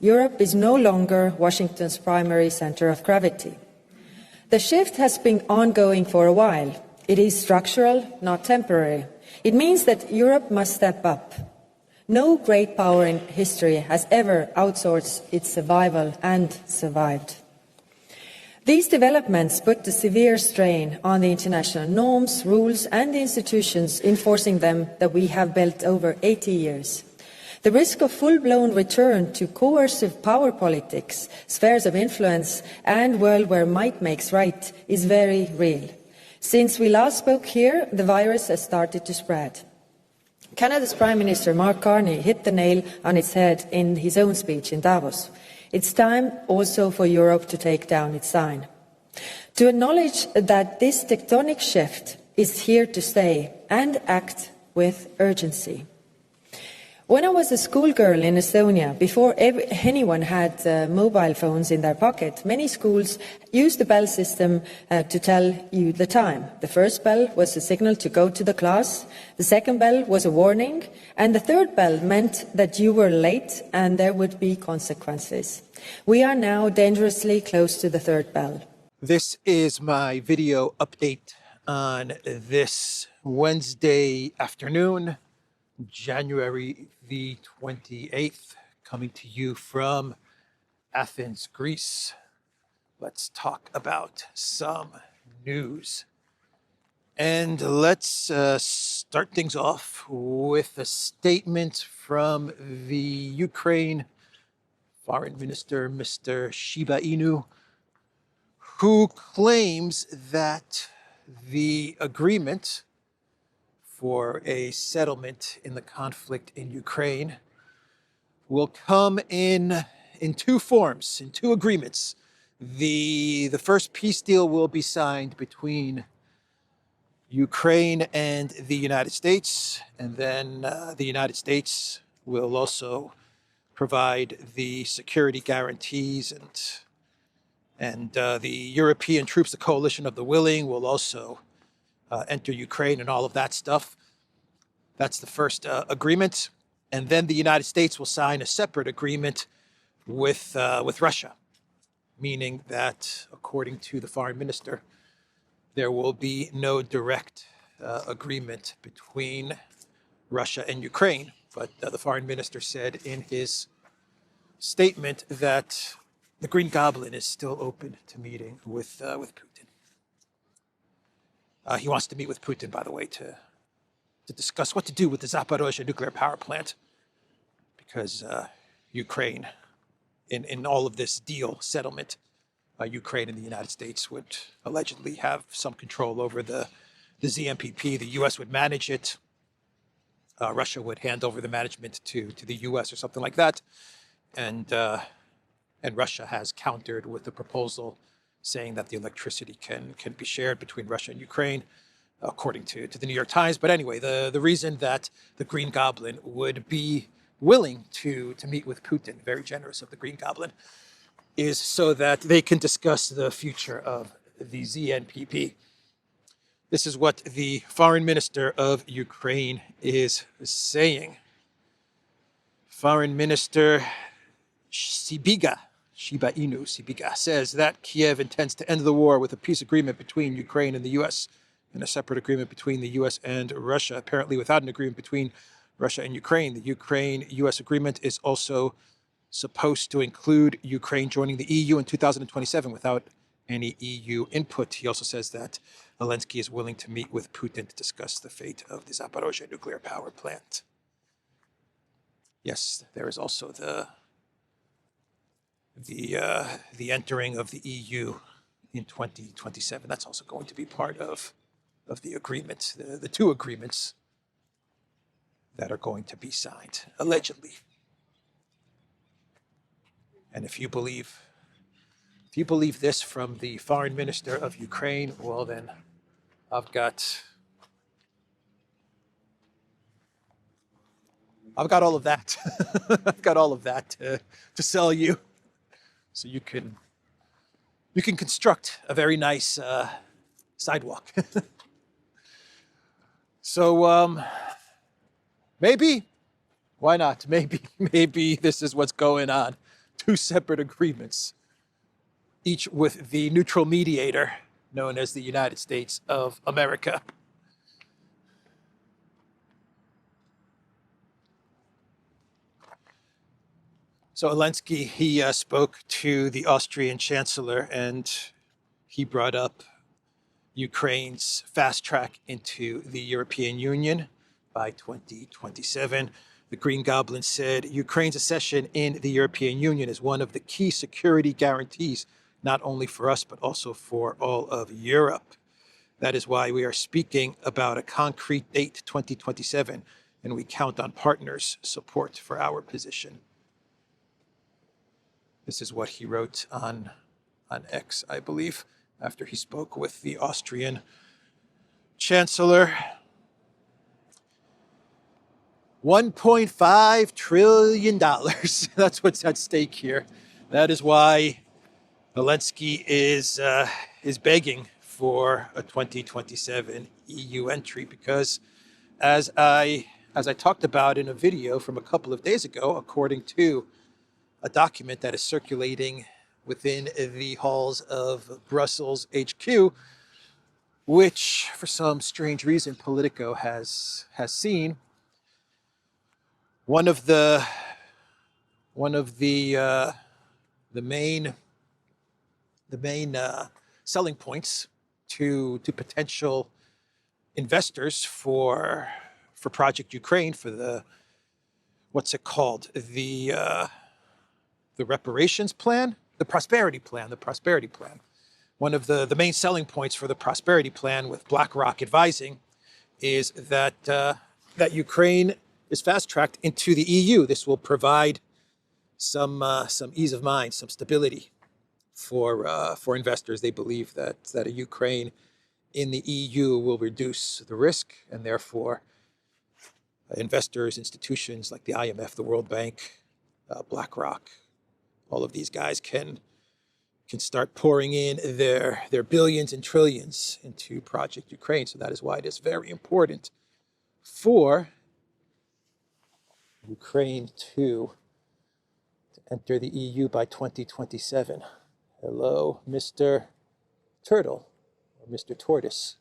Europe is no longer Washington's primary center of gravity. The shift has been ongoing for a while. It is structural, not temporary. It means that Europe must step up. No great power in history has ever outsourced its survival and survived. These developments put a severe strain on the international norms, rules and the institutions enforcing them that we have built over 80 years. The risk of full-blown return to coercive power politics, spheres of influence and world where might makes right is very real. Since we last spoke here, the virus has started to spread. Canada's Prime Minister Mark Carney hit the nail on its head in his own speech in Davos. It's time also for Europe to take down its sign. To acknowledge that this tectonic shift is here to stay and act with urgency. When I was a schoolgirl in Estonia, before anyone had mobile phones in their pocket, many schools used the bell system to tell you the time. The first bell was a signal to go to the class, the second bell was a warning, and the third bell meant that you were late and there would be consequences. We are now dangerously close to the third bell. This is my video update on this Wednesday afternoon, January the 28th, coming to you from Athens, Greece. Let's talk about some news. And let's start things off with a statement from the Ukraine Foreign Minister, Mr. Shiba Inu, who claims that the agreement for a settlement in the conflict in Ukraine will come in two forms, in two agreements. The first peace deal will be signed between Ukraine and the United States, and then the United States will also provide the security guarantees, and the European troops, the coalition of the willing, will also enter Ukraine and all of that stuff. That's the first agreement. And then the United States will sign a separate agreement with Russia, meaning that, according to the foreign minister, there will be no direct agreement between Russia and Ukraine. But the foreign minister said in his statement that the Green Goblin is still open to meeting with Putin. He wants to meet with Putin, by the way, to discuss what to do with the Zaporozhye nuclear power plant, because Ukraine, in all of this deal settlement, Ukraine and the United States would allegedly have some control over the ZMPP. The U.S. would manage it. Russia would hand over the management to the U.S. or something like that. And Russia has countered with a proposal saying that the electricity can be shared between Russia and Ukraine, according to the New York Times. But anyway, the reason that the Green Goblin would be willing to meet with Putin, very generous of the Green Goblin, is so that they can discuss the future of the ZNPP. This is what the foreign minister of Ukraine is saying. Foreign Minister Shiba Inu says that Kiev intends to end the war with a peace agreement between Ukraine and the U.S. and a separate agreement between the U.S. and Russia. Apparently, without an agreement between Russia and Ukraine, the Ukraine-U.S. agreement is also supposed to include Ukraine joining the EU in 2027 without any EU input. He also says that Zelensky is willing to meet with Putin to discuss the fate of the Zaporozhye nuclear power plant. Yes, there is also the entering of the EU in 2027. That's also going to be part of the agreement, the two agreements that are going to be signed, allegedly. And if you believe this from the foreign minister of Ukraine, well then, I've got all of that. I've got all of that to sell you, so you can construct a very nice sidewalk. So maybe, why not? Maybe this is what's going on two separate agreements, each with the neutral mediator known as the United States of America. So Zelensky, he spoke to the Austrian chancellor, and he brought up Ukraine's fast track into the European Union by 2027. The Green Goblin said Ukraine's accession in the European Union is one of the key security guarantees, not only for us, but also for all of Europe. That is why we are speaking about a concrete date, 2027, and we count on partners' support for our position. This is what he wrote on X, I believe, after he spoke with the Austrian chancellor. $1.5 trillion. That's what's at stake here. That is why Zelensky is begging for a 2027 EU entry, because as I talked about in a video from a couple of days ago, according to a document that is circulating within the halls of Brussels HQ, which for some strange reason Politico has seen, one of the main selling points to potential investors for Project Ukraine, for the what's it called, the reparations plan, the prosperity plan. One of the main selling points for the prosperity plan, with BlackRock advising, is that Ukraine is fast-tracked into the EU. This will provide some ease of mind, some stability for investors. They believe that a Ukraine in the EU will reduce the risk, and therefore investors, institutions like the IMF, the World Bank, BlackRock, all of these guys can start pouring in their billions and trillions into Project Ukraine. So that is why it is very important for Ukraine to enter the EU by 2027. Hello, Mr. Turtle, or Mr. Tortoise.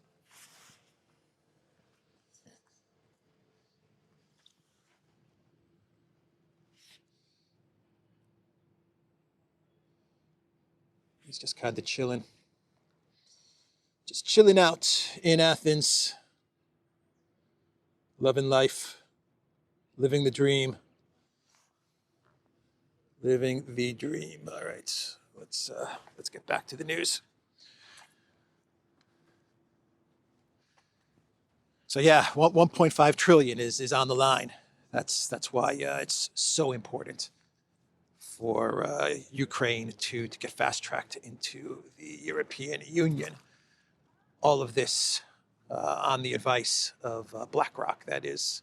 He's just kind of chilling. Just chilling out in Athens, loving life, living the dream. Living the dream. All right, let's get back to the news. So yeah, 1.5 trillion is on the line. That's why it's so important for Ukraine to get fast-tracked into the European Union. All of this on the advice of BlackRock. That is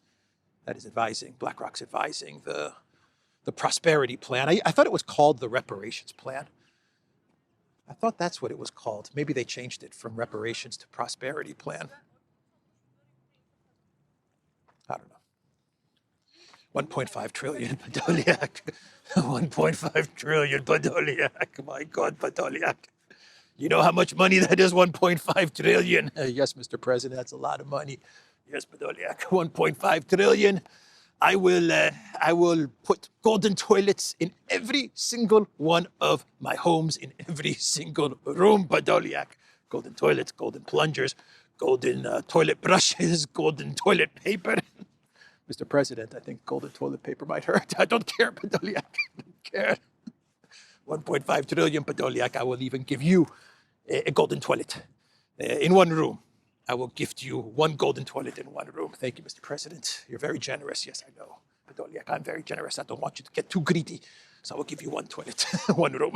advising. BlackRock's advising the prosperity plan. I thought it was called the reparations plan. I thought that's what it was called. Maybe they changed it from reparations to prosperity plan. I don't know. 1.5 trillion, Podolyak. 1.5 trillion, Podolyak. My God, Podolyak. You know how much money that is, 1.5 trillion? Yes, Mr. President, that's a lot of money. Yes, Podolyak, 1.5 trillion. I will put golden toilets in every single one of my homes, in every single room, Podolyak. Golden toilets, golden plungers, golden toilet brushes, golden toilet paper. Mr. President, I think golden toilet paper might hurt. I don't care, Podolyak. I don't care. 1.5 trillion, Podolyak. I will even give you a golden toilet in one room. I will gift you one golden toilet in one room. Thank you, Mr. President. You're very generous. Yes, I know. Podolyak, I'm very generous. I don't want you to get too greedy. So I will give you one toilet, one room,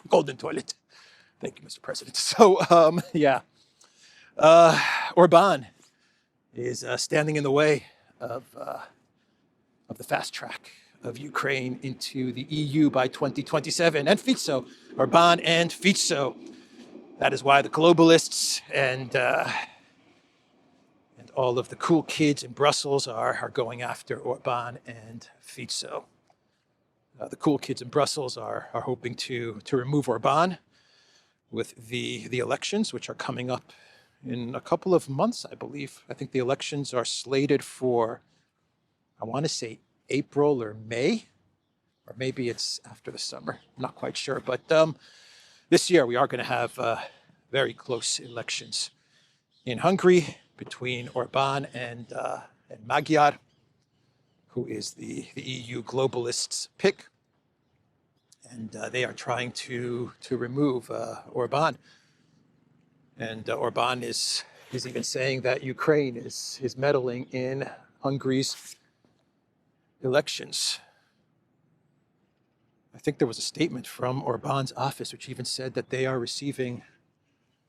golden toilet. Thank you, Mr. President. So, yeah. Orban is standing in the way of the fast track of Ukraine into the EU by 2027. And Fitzo, Orban and Fitzo. That is why the globalists and all of the cool kids in Brussels are going after Orban and Fitzo. The cool kids in Brussels are hoping to remove Orban with the elections, which are coming up in a couple of months, I believe. I think the elections are slated for, I want to say April or May, or maybe it's after the summer. I'm not quite sure. But this year we are going to have very close elections in Hungary between Orban and Magyar, who is the EU globalists' pick. And they are trying to remove Orban. And Orban is even saying that Ukraine is meddling in Hungary's elections. I think there was a statement from Orban's office which even said that they are receiving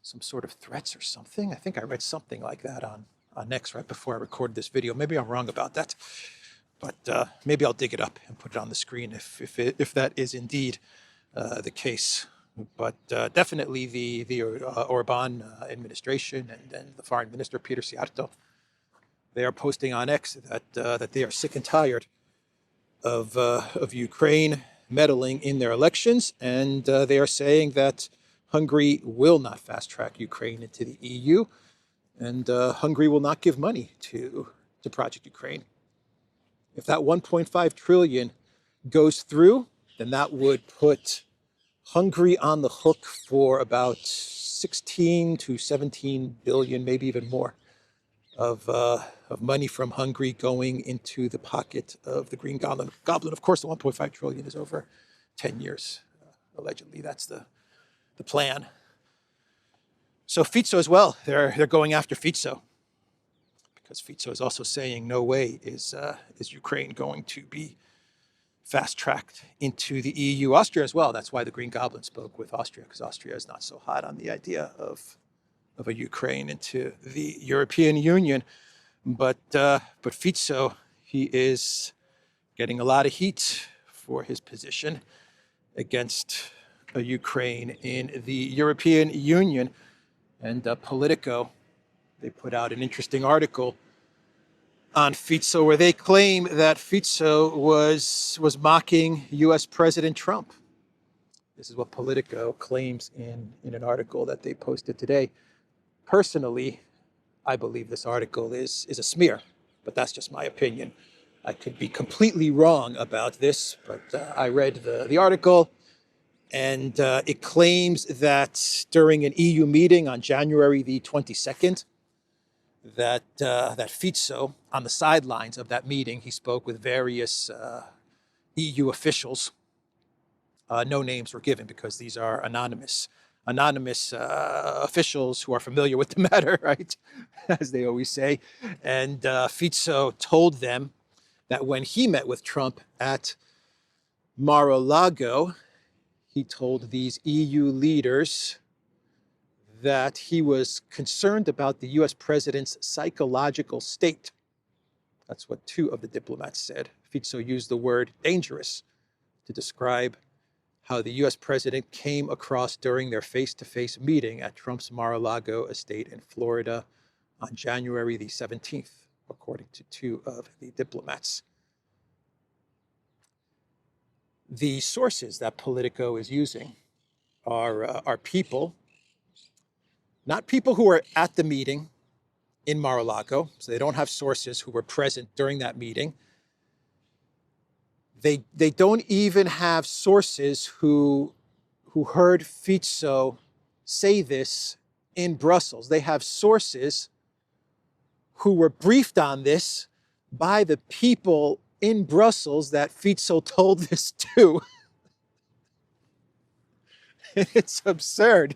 some sort of threats or something. I think I read something like that on X right before I recorded this video. Maybe I'm wrong about that, but maybe I'll dig it up and put it on the screen if that is indeed the case. But definitely the Orban administration and the foreign minister, Peter Szijjártó, they are posting on X that they are sick and tired of Ukraine meddling in their elections, and they are saying that Hungary will not fast-track Ukraine into the EU, and Hungary will not give money to Project Ukraine. If that 1.5 trillion goes through, then that would put Hungary on the hook for about 16 to 17 billion, maybe even more, of money from Hungary going into the pocket of the Green Goblin. Of course, the 1.5 trillion is over 10 years. Allegedly, that's the plan. So Fitzo as well, they're going after Fitzo, because Fitzo is also saying no way is Ukraine going to be fast-tracked into the EU. Austria as well. That's why the Green Goblin spoke with Austria, because Austria is not so hot on the idea of a Ukraine into the European Union. But Fitzo, he is getting a lot of heat for his position against a Ukraine in the European Union. And Politico, they put out an interesting article on Fitzo where they claim that Fitzo was mocking U.S. President Trump. This is what Politico claims in an article that they posted today. Personally, I believe this article is a smear, but that's just my opinion. I could be completely wrong about this, but I read the article, and it claims that during an EU meeting on January the 22nd, that Fitzo, on the sidelines of that meeting, he spoke with various EU officials. No names were given because these are anonymous officials who are familiar with the matter, right? As they always say. And Fitzo told them that when he met with Trump at Mar-a-Lago, he told these EU leaders that he was concerned about the US president's psychological state. That's what two of the diplomats said. Fitzo used the word dangerous to describe how the US president came across during their face-to-face meeting at Trump's Mar-a-Lago estate in Florida on January the 17th, according to two of the diplomats. The sources that Politico is using are people, not people who were at the meeting in Mar-a-Lago, so they don't have sources who were present during that meeting. They don't even have sources who heard Fitzo say this in Brussels. They have sources who were briefed on this by the people in Brussels that Fitzo told this to. It's absurd.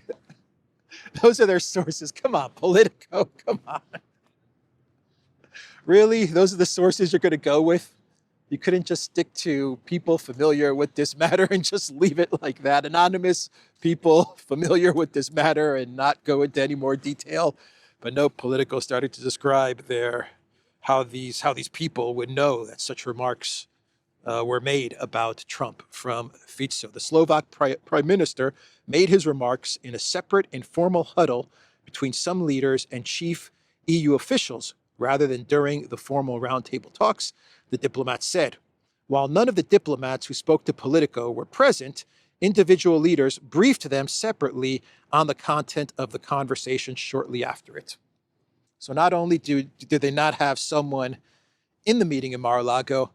Those are their sources. Come on, Politico, come on. Really? Those are the sources you're going to go with? You couldn't just stick to people familiar with this matter and just leave it like that. Anonymous people familiar with this matter and not go into any more detail. But no, Politico started to describe how these people would know that such remarks were made about Trump from Fitzo. The Slovak prime minister made his remarks in a separate informal huddle between some leaders and chief EU officials rather than during the formal roundtable talks, the diplomat said. While none of the diplomats who spoke to Politico were present, individual leaders briefed them separately on the content of the conversation shortly after it. So not only do they not have someone in the meeting in Mar-a-Lago,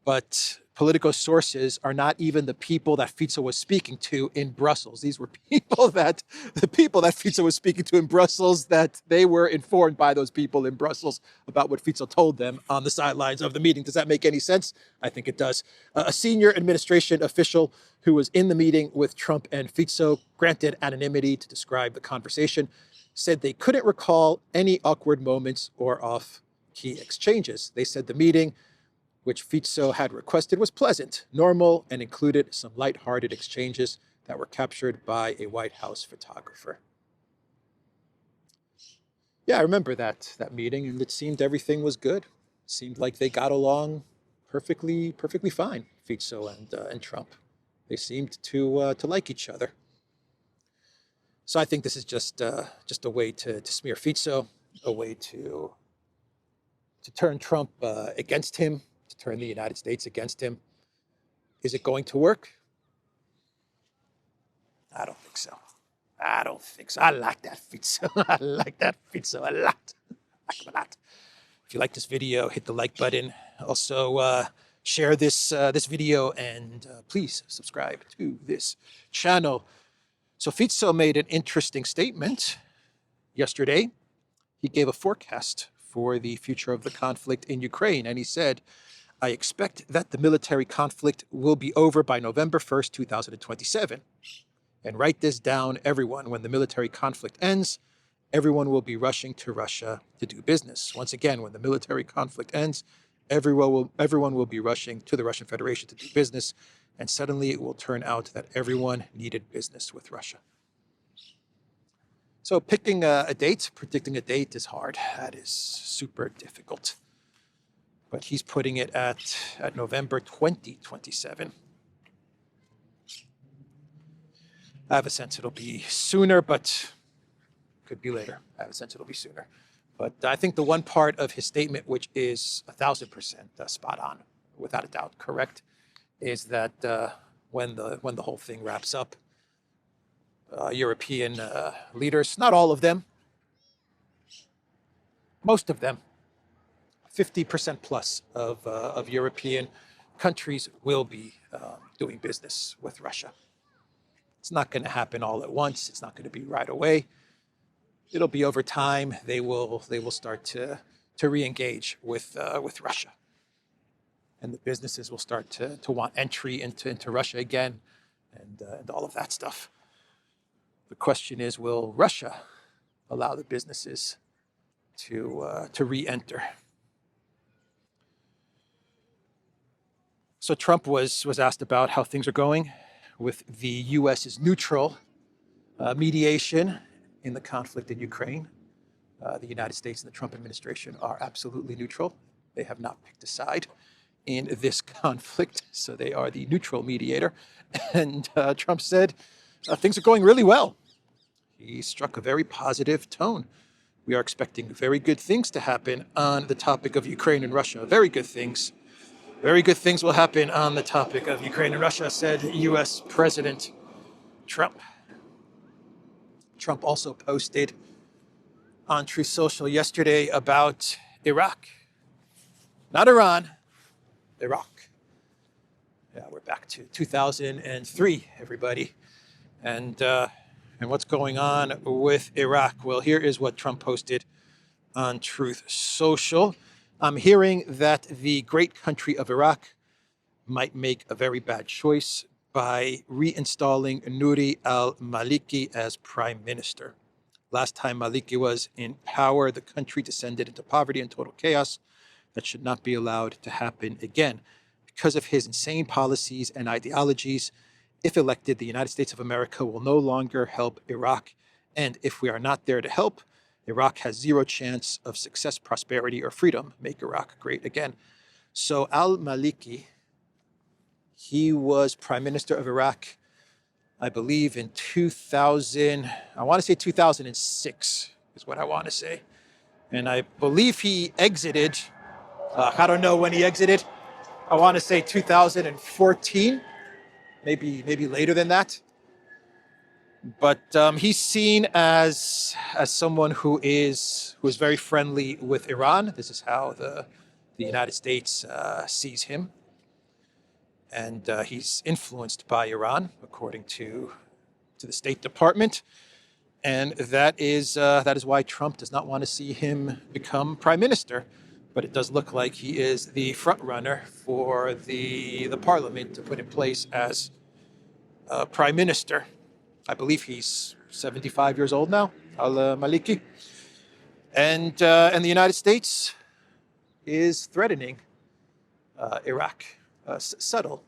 but Politico sources are not even the people that Fitzo was speaking to in Brussels. These were the people that Fitzo was speaking to in Brussels, that they were informed by those people in Brussels about what Fitzo told them on the sidelines of the meeting. Does that make any sense? I think it does. A senior administration official who was in the meeting with Trump and Fitzo, granted anonymity to describe the conversation, said they couldn't recall any awkward moments or off-key exchanges. They said the meeting, which Fitzo had requested, was pleasant, normal, and included some lighthearted exchanges that were captured by a White House photographer. Yeah, I remember that meeting, and it seemed everything was good. It seemed like they got along perfectly fine, Fitzo and Trump. They seemed to like each other. So I think this is just a way to smear Fitzo, a way to turn Trump against him, to turn the United States against him. Is it going to work? I don't think so. I like that Fitzo. I like that Fitzo a lot. I like him a lot. If you like this video, hit the like button. Also, share this video, and please subscribe to this channel. So Fitzo made an interesting statement yesterday. He gave a forecast for the future of the conflict in Ukraine, and he said, I expect that the military conflict will be over by November 1st, 2027. And write this down, everyone. When the military conflict ends, everyone will be rushing to Russia to do business. Once again, when the military conflict ends, everyone will be rushing to the Russian Federation to do business. And suddenly it will turn out that everyone needed business with Russia. So predicting a date is hard. That is super difficult. But he's putting it at November 2027. I have a sense it'll be sooner, but could be later. I have a sense it'll be sooner. But I think the one part of his statement, which is 1,000% spot on, without a doubt correct, is that when the whole thing wraps up, European leaders, not all of them, most of them, 50% plus of European countries will be doing business with Russia. It's not going to happen all at once. It's not going to be right away. It'll be over time. They will start to re-engage with Russia, and the businesses will start to want entry into Russia again, and all of that stuff. The question is, will Russia allow the businesses to re-enter? So Trump was asked about how things are going with the U.S.'s neutral mediation in the conflict in Ukraine. The United States and the Trump administration are absolutely neutral. They have not picked a side in this conflict, so they are the neutral mediator. And Trump said, things are going really well. He struck a very positive tone. We are expecting very good things to happen on the topic of Ukraine and Russia. Very good things. Very good things will happen on the topic of Ukraine and Russia, said U.S. President Trump. Trump also posted on Truth Social yesterday about Iraq. Not Iran, Iraq. Yeah, we're back to 2003, everybody. And what's going on with Iraq? Well, here is what Trump posted on Truth Social. I'm hearing that the great country of Iraq might make a very bad choice by reinstalling Nouri al-Maliki as prime minister. Last time Maliki was in power, the country descended into poverty and total chaos. That should not be allowed to happen again. Because of his insane policies and ideologies, if elected, the United States of America will no longer help Iraq. And if we are not there to help, Iraq has zero chance of success, prosperity, or freedom. Make Iraq great again. So al-Maliki, he was prime minister of Iraq, I believe in 2006 is what I want to say. And I believe he exited, I don't know when he exited, I want to say 2014, maybe later than that. But he's seen as someone who is very friendly with Iran. This is how the United States sees him, and he's influenced by Iran, according to the State Department, and that is why Trump does not want to see him become prime minister. But it does look like he is the front runner for the parliament to put in place as prime minister. I believe he's 75 years old now, al-Maliki. And the United States is threatening Iraq. Subtle,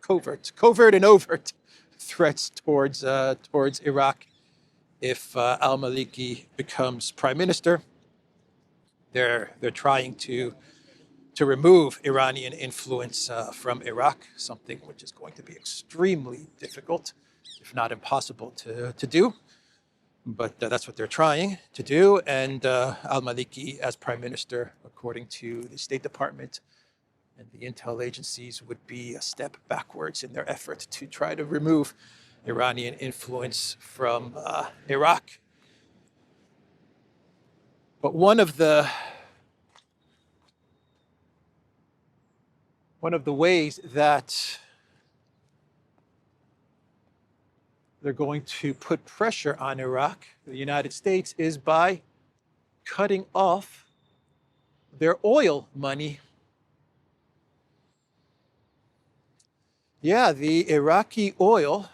covert and overt threats towards Iraq if al-Maliki becomes prime minister. They're trying to remove Iranian influence from Iraq, something which is going to be extremely difficult, if not impossible to do. But that's what they're trying to do. And al-Maliki as prime minister, according to the State Department and the intel agencies, would be a step backwards in their effort to try to remove Iranian influence from Iraq. But one of the ways that they're going to put pressure on Iraq, the United States, is by cutting off their oil money. Yeah, the Iraqi oil,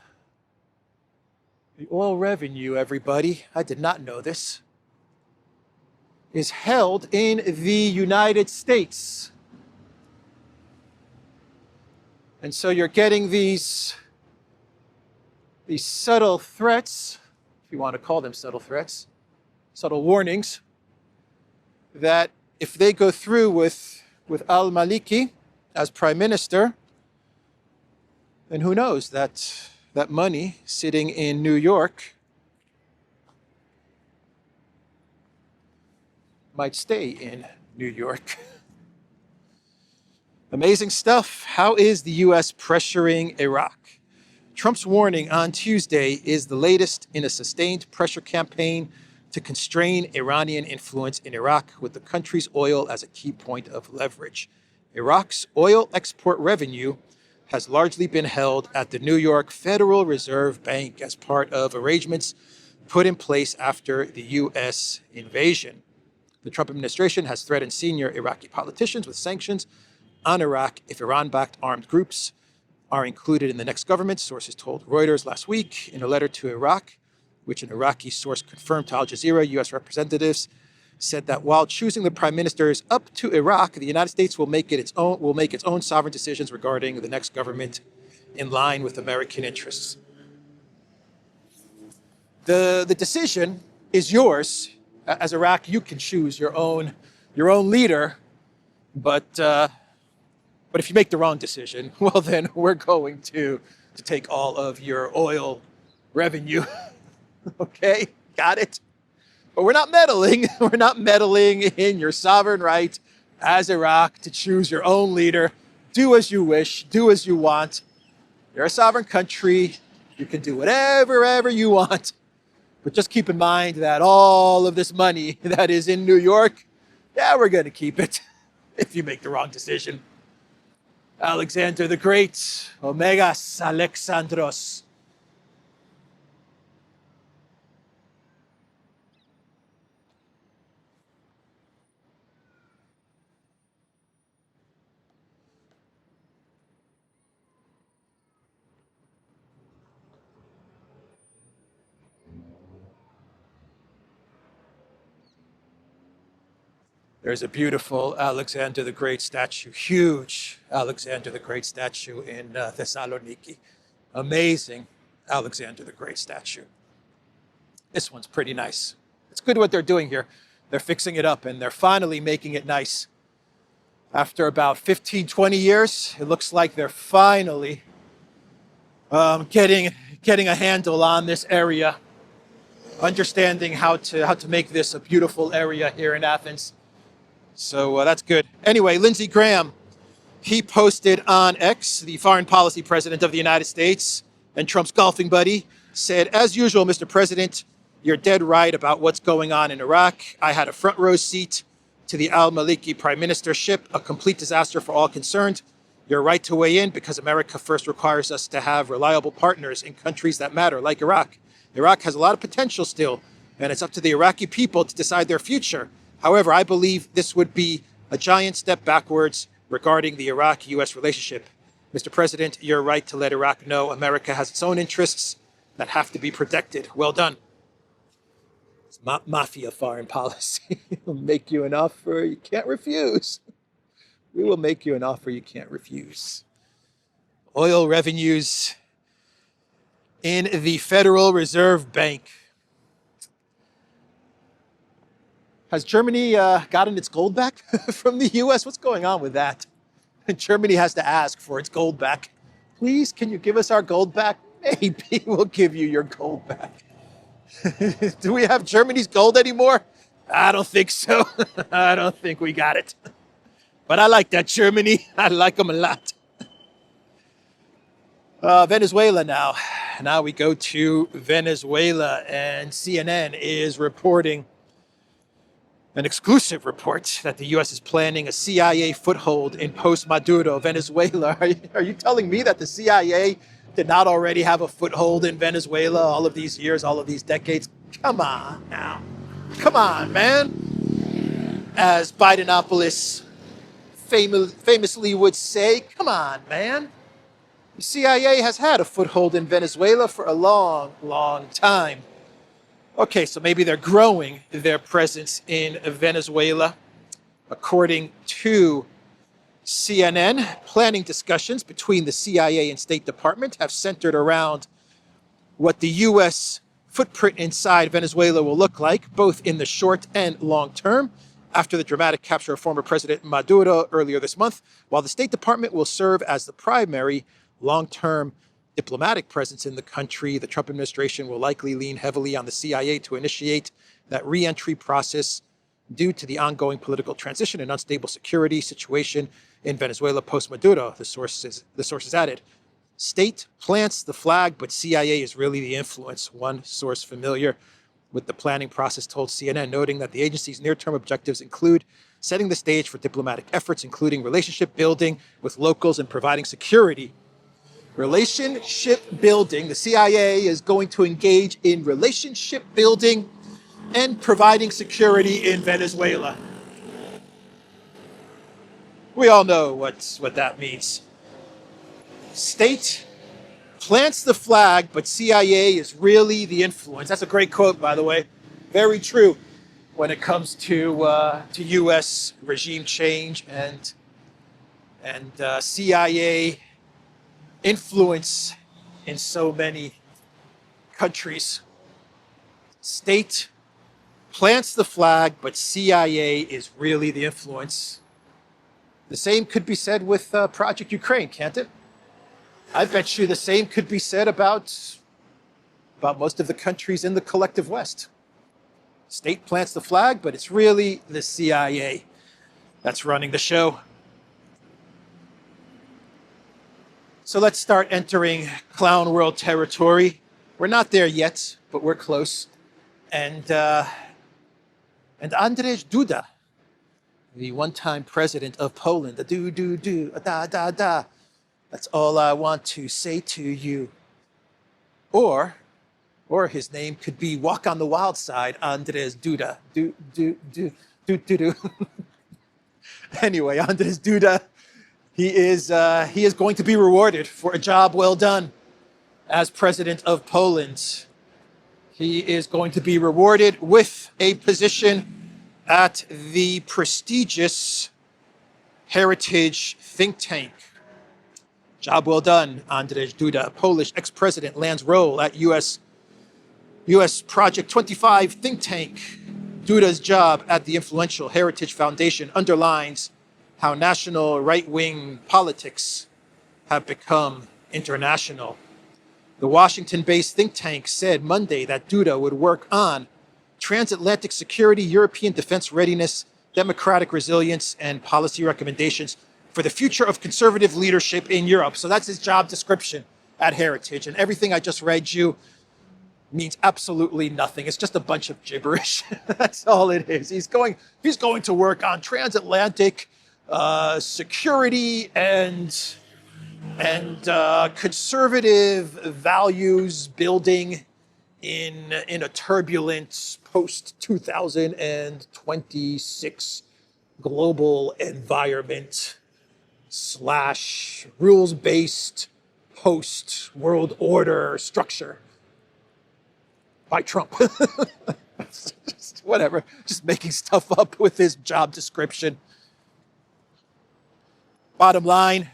the oil revenue, everybody, I did not know this, is held in the United States. And so you're getting these subtle threats, if you want to call them subtle threats, subtle warnings, that if they go through with al-Maliki as prime minister, then who knows, that money sitting in New York might stay in New York. Amazing stuff. How is the U.S. pressuring Iraq? Trump's warning on Tuesday is the latest in a sustained pressure campaign to constrain Iranian influence in Iraq, with the country's oil as a key point of leverage. Iraq's oil export revenue has largely been held at the New York Federal Reserve Bank as part of arrangements put in place after the U.S. invasion. The Trump administration has threatened senior Iraqi politicians with sanctions on Iraq if Iran-backed armed groups are included in the next government, sources told Reuters last week. In a letter to Iraq, which an Iraqi source confirmed to Al Jazeera, U.S. representatives said that while choosing the prime minister is up to Iraq, the United States will make its own sovereign decisions regarding the next government in line with American interests. The decision is yours. As Iraq, you can choose your own leader, but if you make the wrong decision, well, then we're going to take all of your oil revenue. Okay, got it? But we're not meddling. We're not meddling in your sovereign right as Iraq to choose your own leader. Do as you wish. Do as you want. You're a sovereign country. You can do whatever you want. But just keep in mind that all of this money that is in New York, yeah, we're going to keep it if you make the wrong decision. Alexander the Great, Omegas Alexandros. There's a beautiful Alexander the Great statue, huge Alexander the Great statue in Thessaloniki. Amazing Alexander the Great statue. This one's pretty nice. It's good what they're doing here. They're fixing it up and they're finally making it nice. After about 15, 20 years, it looks like they're finally getting a handle on this area, understanding how to make this a beautiful area here in Athens. So that's good. Anyway, Lindsey Graham He posted on X, the foreign policy president of the United States and Trump's golfing buddy, said, "As usual, Mr. President, you're dead right about what's going on in Iraq. I had a front row seat to the al-Maliki prime ministership, a complete disaster for all concerned. You're right to weigh in because America first requires us to have reliable partners in countries that matter, like Iraq. Iraq has a lot of potential still, and it's up to the Iraqi people to decide their future. However, I believe this would be a giant step backwards regarding the Iraq-U.S. relationship. Mr. President, you're right to let Iraq know America has its own interests that have to be protected. Well done." It's mafia foreign policy. We'll make you an offer you can't refuse. We will make you an offer you can't refuse. Oil revenues in the Federal Reserve Bank. Has Germany gotten its gold back from the U.S.? What's going on with that? Germany has to ask for its gold back. Please, can you give us our gold back? Maybe we'll give you your gold back. Do we have Germany's gold anymore? I don't think so. I don't think we got it. But I like that Germany. I like them a lot. Venezuela now. Now we go to Venezuela, and CNN is reporting an exclusive report that the U.S. is planning a CIA foothold in post-Maduro Venezuela. Are you telling me that the CIA did not already have a foothold in Venezuela all of these years, all of these decades? Come on now. Come on, man. As Bidenopolis famously would say, come on, man. The CIA has had a foothold in Venezuela for a long, long time. Okay, so maybe they're growing their presence in Venezuela. According to CNN, planning discussions between the CIA and State Department have centered around what the U.S. footprint inside Venezuela will look like, both in the short and long term, after the dramatic capture of former President Maduro earlier this month, while the State Department will serve as the primary long-term diplomatic presence in the country. The Trump administration will likely lean heavily on the CIA to initiate that re-entry process due to the ongoing political transition and unstable security situation in Venezuela post-Maduro, the sources added. State plants the flag, but CIA is really the influence, one source familiar with the planning process told CNN, noting that the agency's near-term objectives include setting the stage for diplomatic efforts, including relationship building with locals and providing security. Relationship building. The CIA is going to engage in relationship building and providing security in Venezuela. We all know what that means. State plants the flag, but CIA is really the influence. That's a great quote, by the way. Very true when it comes to U.S. regime change and CIA influence in so many countries. State plants the flag, but CIA is really the influence. The same could be said with Project Ukraine, can't it? I bet you the same could be said about most of the countries in the collective West. State plants the flag, but it's really the CIA that's running the show. So let's start entering clown world territory. We're not there yet, but we're close. And Andrzej Duda, the one-time president of Poland, da. That's all I want to say to you. Or his name could be Walk on the Wild Side, Andrzej Duda. Anyway, Andrzej Duda, he is going to be rewarded for a job well done as president of Poland. He is going to be rewarded with a position at the prestigious Heritage think tank. Job well done, Andrzej Duda. Polish ex-president lands role at U.S. Project 25 think tank. Duda's job at the influential Heritage Foundation underlines how national right-wing politics have become international. The Washington-based think tank said Monday that Duda would work on transatlantic security, European defense readiness, democratic resilience, and policy recommendations for the future of conservative leadership in Europe. So that's his job description at Heritage. And everything I just read you means absolutely nothing. It's just a bunch of gibberish. That's all it is. He's going to work on transatlantic security and conservative values building in a turbulent post-2026 global environment / rules-based post-world order structure by Trump. Just whatever, just making stuff up with his job description. Bottom line,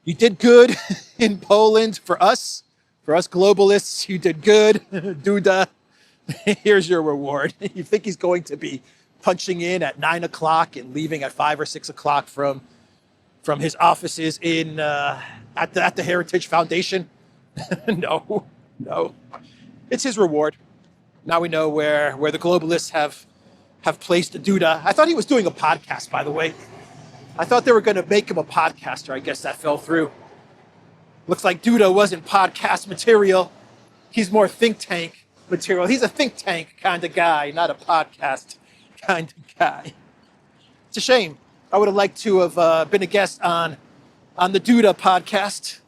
you did good in Poland for us globalists. You did good, Duda. Here's your reward. You think he's going to be punching in at 9 o'clock and leaving at 5 or 6 o'clock from his offices in at the Heritage Foundation? No. It's his reward. Now we know where the globalists have placed Duda. I thought he was doing a podcast, by the way. I thought they were going to make him a podcaster. I guess that fell through. Looks like Duda wasn't podcast material. He's more think tank material. He's a think tank kind of guy, not a podcast kind of guy. It's a shame. I would have liked to have been a guest on the Duda podcast.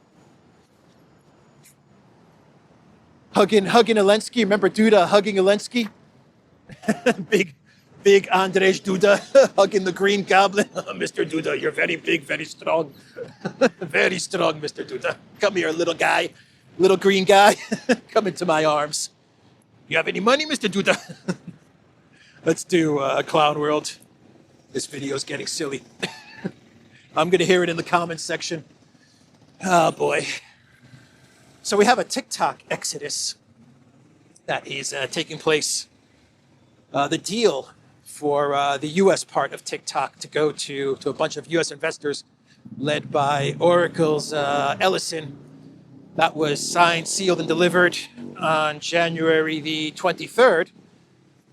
Hugging Zelensky. Remember Duda hugging Zelensky? Big Andrzej Duda hugging the Green Goblin. Mr. Duda, you're very big, very strong. Very strong, Mr. Duda. Come here, little guy. Little green guy. Come into my arms. You have any money, Mr. Duda? Let's do Clown World. This video is getting silly. I'm going to hear it in the comments section. Oh, boy. So we have a TikTok exodus that is taking place. The deal for the U.S. part of TikTok to go to a bunch of U.S. investors led by Oracle's Ellison, that was signed, sealed, and delivered on January the 23rd.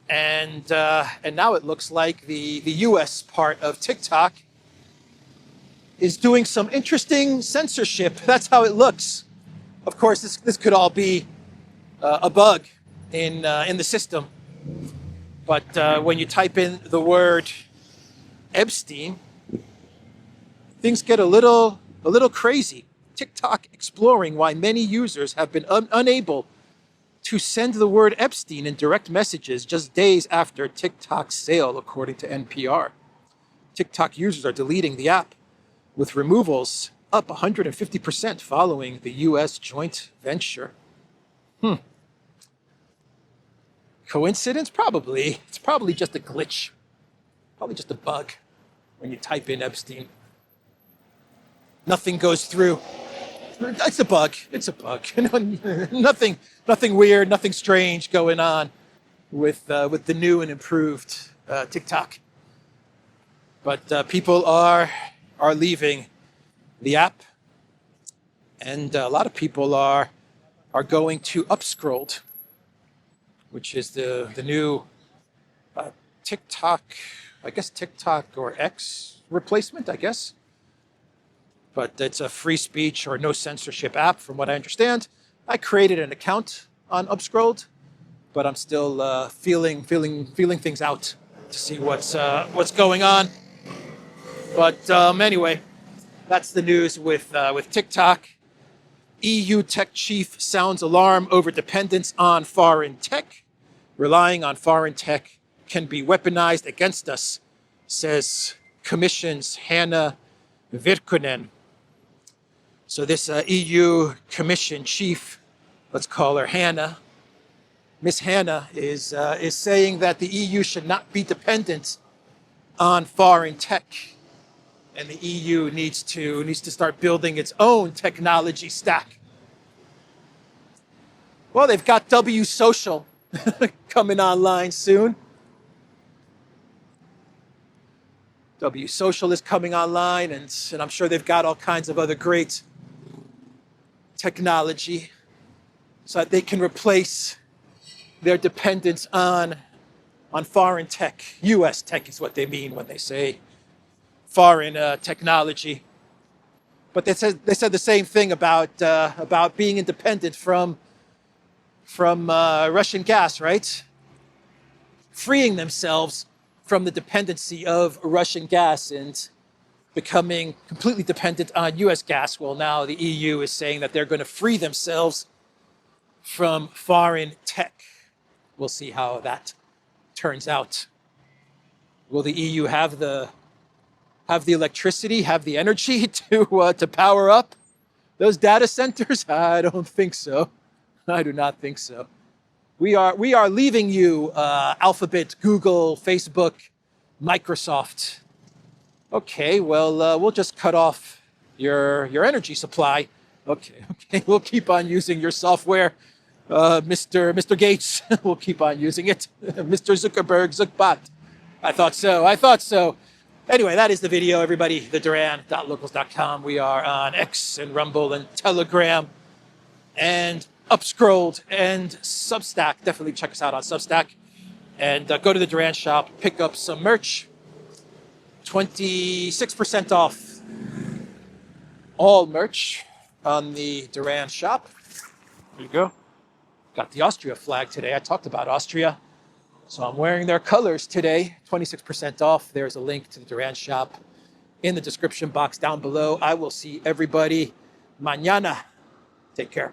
And now it looks like the U.S. part of TikTok is doing some interesting censorship. That's how it looks. Of course, this could all be a bug in the system. But when you type in the word Epstein, things get a little crazy. TikTok exploring why many users have been unable to send the word Epstein in direct messages just days after TikTok's sale, according to NPR. TikTok users are deleting the app, with removals up 150% following the U.S. joint venture. Coincidence? Probably. It's probably just a glitch. Probably just a bug when you type in Epstein. Nothing goes through. It's a bug. It's a bug. Nothing weird, nothing strange going on with the new and improved TikTok. But people are leaving the app, and a lot of people are going to Upscrolled, which is the new TikTok, I guess TikTok or X replacement, I guess. But it's a free speech or no censorship app, from what I understand. I created an account on Upscrolled, but I'm still feeling things out to see what's going on. But anyway, that's the news with TikTok. EU tech chief sounds alarm over dependence on foreign tech. Relying on foreign tech can be weaponized against us, says Commission's Hanna Virkkunen. So this EU Commission chief, let's call her Hanna, Miss Hanna is saying that the EU should not be dependent on foreign tech, and the EU needs to start building its own technology stack. Well, they've got W Social coming online soon. W Social is coming online, and I'm sure they've got all kinds of other great technology so that they can replace their dependence on foreign tech. US tech is what they mean when they say foreign technology. But they said the same thing about being independent from Russian gas, right? Freeing themselves from the dependency of Russian gas and becoming completely dependent on U.S. gas. Well, now the EU is saying that they're going to free themselves from foreign tech. We'll see how that turns out. Will the EU have the electricity, have the energy to power up those data centers? I don't think so. I do not think so. We are leaving you, Alphabet, Google, Facebook, Microsoft. Okay, well, we'll just cut off your energy supply. Okay, we'll keep on using your software, Mr. Gates. We'll keep on using it, Mr. Zuckerberg, Zuckbot. I thought so. Anyway, that is the video, everybody. The Duran.locals.com. We are on X and Rumble and Telegram and Upscrolled and Substack. Definitely check us out on Substack. And go to the Duran shop, pick up some merch. 26% off all merch on the Duran shop. There you go. Got the Austria flag today. I talked about Austria. So I'm wearing their colors today. 26% off. There's a link to the Duran shop in the description box down below. I will see everybody mañana. Take care.